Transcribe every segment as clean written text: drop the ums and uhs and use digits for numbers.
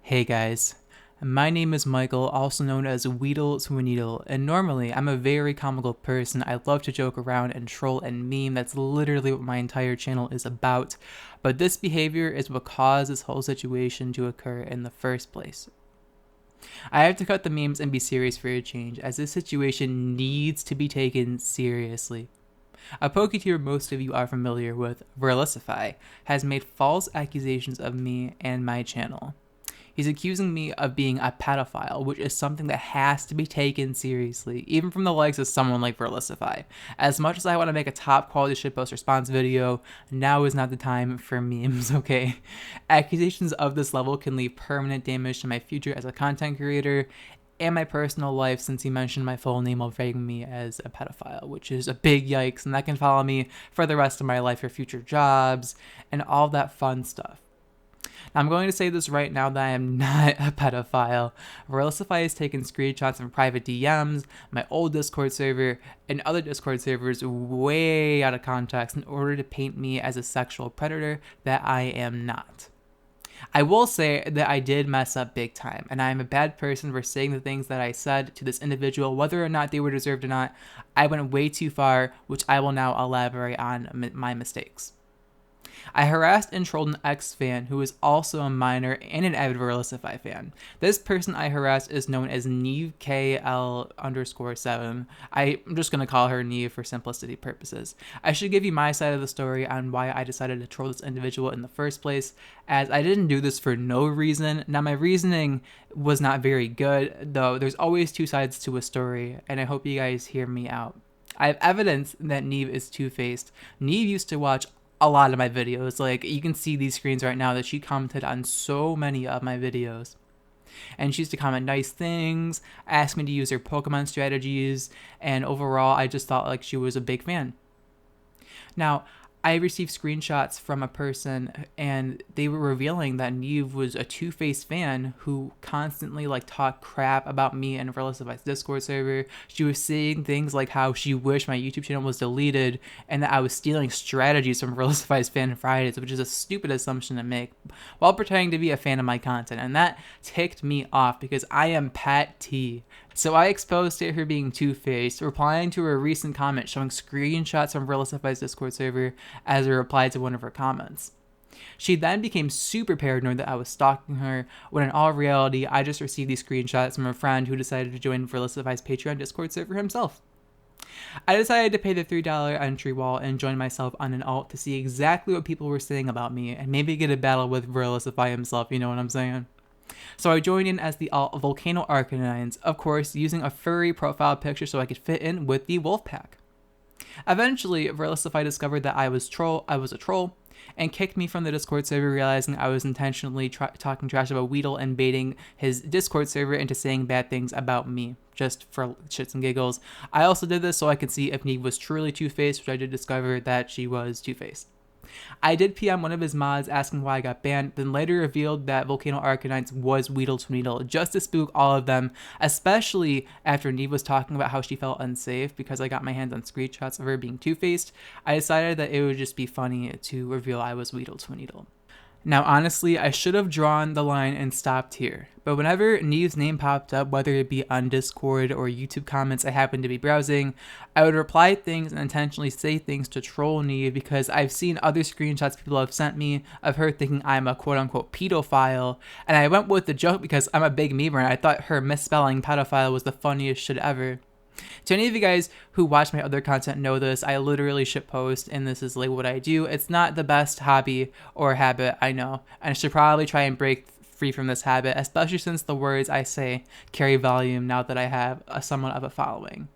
Hey guys, my name is Michael, also known as WeedleTwineedle, and normally I'm a very comical person. I love to joke around and troll and meme. That's literally what my entire channel is about. But this behavior is what caused this whole situation to occur in the first place. I have to cut the memes and be serious for a change, as this situation needs to be taken seriously. A Poketeer most of you are familiar with, Verlisify, has made false accusations of me and my channel. He's accusing me of being a pedophile, which is something that has to be taken seriously, even from the likes of someone like Verlisify. As much as I want to make a top quality shitpost response video, now is not the time for memes, okay? Accusations of this level can leave permanent damage to my future as a content creator and my personal life, since he mentioned my full name while framing me as a pedophile, which is a big yikes, and that can follow me for the rest of my life for future jobs and all that fun stuff. Now, I'm going to say this right now that I am not a pedophile. Verlisify has taken screenshots from private DMs, my old Discord server, and other Discord servers way out of context in order to paint me as a sexual predator that I am not. I will say that I did mess up big time, and I am a bad person for saying the things that I said to this individual, whether or not they were deserved or not. I went way too far, which I will now elaborate on my mistakes. I harassed and trolled an ex-fan who is also a minor and an avid Verlisify fan. This person I harassed is known as Neev KL_7. I'm just going to call her Neev for simplicity purposes. I should give you my side of the story on why I decided to troll this individual in the first place, as I didn't do this for no reason. Now, my reasoning was not very good, though there's always two sides to a story, and I hope you guys hear me out. I have evidence that Neev is two-faced. Neev used to watch a lot of my videos. Like, you can see these screens right now that she commented on so many of my videos. And she used to comment nice things, ask me to use her Pokemon strategies, and overall, I just thought like she was a big fan. Now, I received screenshots from a person, and they were revealing that Neev was a two-faced fan who constantly talked crap about me and Verlisify's Discord server. She was saying things like how she wished my YouTube channel was deleted and that I was stealing strategies from Verlisify's Fan Fridays, which is a stupid assumption to make, while pretending to be a fan of my content. And that ticked me off because I am Pat T. So I exposed her being two-faced, replying to her recent comment showing screenshots from Verlisify's Discord server as a reply to one of her comments. She then became super paranoid that I was stalking her, when in all reality, I just received these screenshots from a friend who decided to join Verlisify's Patreon Discord server himself. I decided to pay the $3 entry wall and join myself on an alt to see exactly what people were saying about me and maybe get a battle with Verlisify himself, you know what I'm saying? So I joined in as the alt Volcano Arcanines, of course using a furry profile picture so I could fit in with the wolf pack. Eventually, Verlisify discovered that I was a troll, and kicked me from the Discord server, realizing I was intentionally talking trash about Weedle and baiting his Discord server into saying bad things about me, just for shits and giggles. I also did this so I could see if Neev was truly two-faced, which I did discover that she was two-faced. I did PM one of his mods asking why I got banned, then later revealed that Volcano Arcanines was WeedleTwineedle, just to spook all of them, especially after Neev was talking about how she felt unsafe because I got my hands on screenshots of her being two-faced. I decided that it would just be funny to reveal I was WeedleTwineedle. Now, honestly, I should have drawn the line and stopped here, but whenever Neev's name popped up, whether it be on Discord or YouTube comments I happened to be browsing, I would reply things and intentionally say things to troll Neev, because I've seen other screenshots people have sent me of her thinking I'm a quote-unquote pedophile, and I went with the joke because I'm a big memer and I thought her misspelling pedophile was the funniest shit ever. To any of you guys who watch my other content know this, I literally shitpost, and this is like what I do. It's not the best hobby or habit, I know, and I should probably try and break free from this habit, especially since the words I say carry volume now that I have somewhat of a following.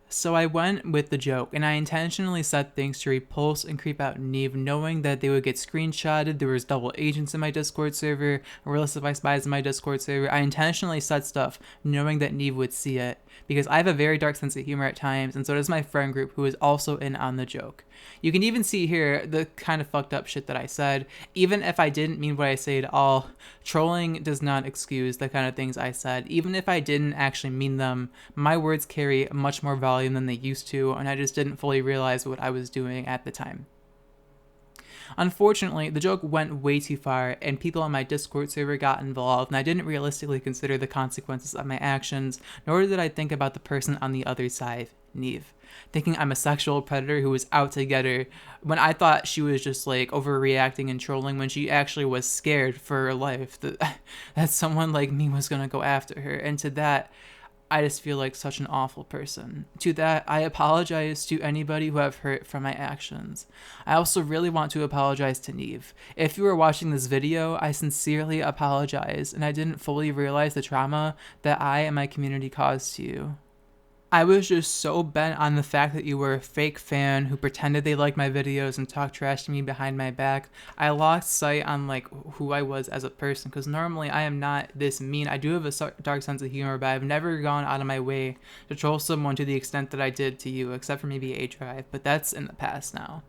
So I went with the joke, and I intentionally said things to repulse and creep out Neev, knowing that they would get screenshotted. There was double agents in my Discord server, Verlisify spies in my Discord server. I intentionally said stuff knowing that Neev would see it, because I have a very dark sense of humor at times, and so does my friend group, who is also in on the joke. You can even see here the kind of fucked up shit that I said. Even if I didn't mean what I say at all, trolling does not excuse the kind of things I said. Even if I didn't actually mean them, my words carry much more volume than they used to, and I just didn't fully realize what I was doing at the time. Unfortunately, the joke went way too far, and people on my Discord server got involved, and I didn't realistically consider the consequences of my actions, nor did I think about the person on the other side, Neev. Thinking I'm a sexual predator who was out to get her, when I thought she was just like overreacting and trolling, when she actually was scared for her life that someone like me was gonna go after her. And to that, I just feel like such an awful person. To that, I apologize to anybody who I've hurt from my actions. I also really want to apologize to Neev. If you are watching this video, I sincerely apologize, and I didn't fully realize the trauma that I and my community caused to you. I was just so bent on the fact that you were a fake fan who pretended they liked my videos and talked trash to me behind my back. I lost sight on like who I was as a person, because normally I am not this mean. I do have a dark sense of humor, but I've never gone out of my way to troll someone to the extent that I did to you, except for maybe A-Drive, but that's in the past now.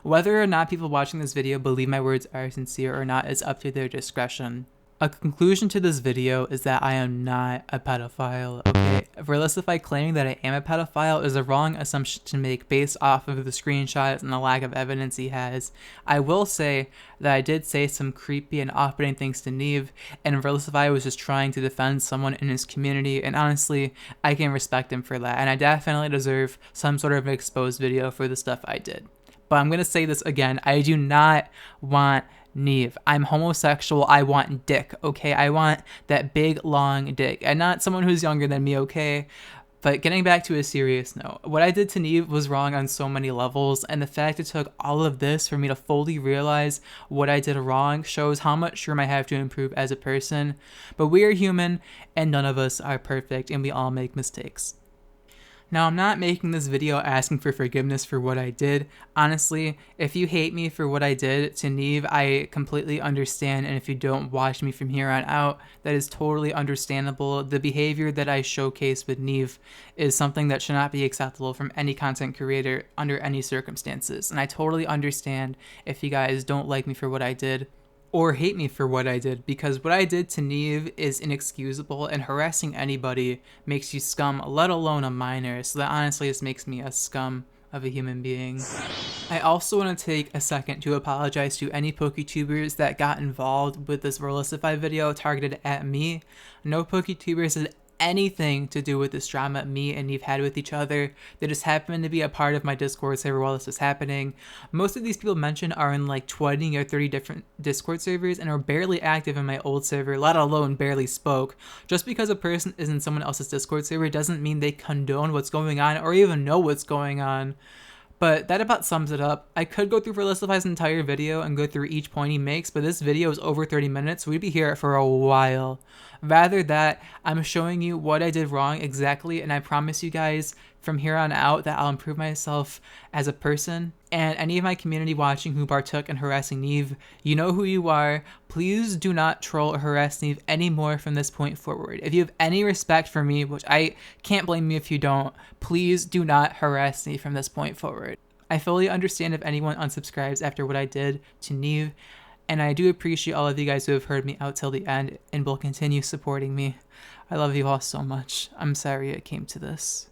Whether or not people watching this video believe my words are sincere or not is up to their discretion. A conclusion to this video is that I am not a pedophile, okay? Verlisify claiming that I am a pedophile is a wrong assumption to make based off of the screenshots and the lack of evidence he has. I will say that I did say some creepy and off-putting things to Neev, and Verlisify was just trying to defend someone in his community, and honestly, I can respect him for that, and I definitely deserve some sort of exposed video for the stuff I did. But I'm gonna say this again, I do not want Neev. I'm homosexual. I want dick, okay? I want that big, long dick. And not someone who's younger than me, okay? But getting back to a serious note, what I did to Neev was wrong on so many levels, and the fact it took all of this for me to fully realize what I did wrong shows how much room I have to improve as a person. But we are human, and none of us are perfect, and we all make mistakes. Now, I'm not making this video asking for forgiveness for what I did. Honestly, if you hate me for what I did to Neev, I completely understand, and if you don't watch me from here on out, that is totally understandable. The behavior that I showcase with Neev is something that should not be acceptable from any content creator under any circumstances, and I totally understand if you guys don't like me for what I did or hate me for what I did, because what I did to Neev is inexcusable, and harassing anybody makes you scum, let alone a minor, so that honestly just makes me a scum of a human being. I also want to take a second to apologize to any PokeTubers that got involved with this Verlisify video targeted at me. No PokeTubers had anything to do with this drama me and Neev had with each other. They just happened to be a part of my Discord server while this was happening. Most of these people mentioned are in like 20 or 30 different Discord servers and are barely active in my old server, let alone barely spoke. Just because a person is in someone else's Discord server doesn't mean they condone what's going on or even know what's going on. But that about sums it up. I could go through Verlisify's entire video and go through each point he makes, but this video is over 30 minutes, so we'd be here for a while. Rather that, I'm showing you what I did wrong exactly, and I promise you guys from here on out that I'll improve myself as a person. And any of my community watching who partook in harassing Neev, you know who you are. Please do not troll or harass Neev anymore from this point forward. If you have any respect for me, which I can't blame you if you don't, please do not harass me from this point forward. I fully understand if anyone unsubscribes after what I did to Neev, and I do appreciate all of you guys who have heard me out till the end and will continue supporting me. I love you all so much. I'm sorry it came to this.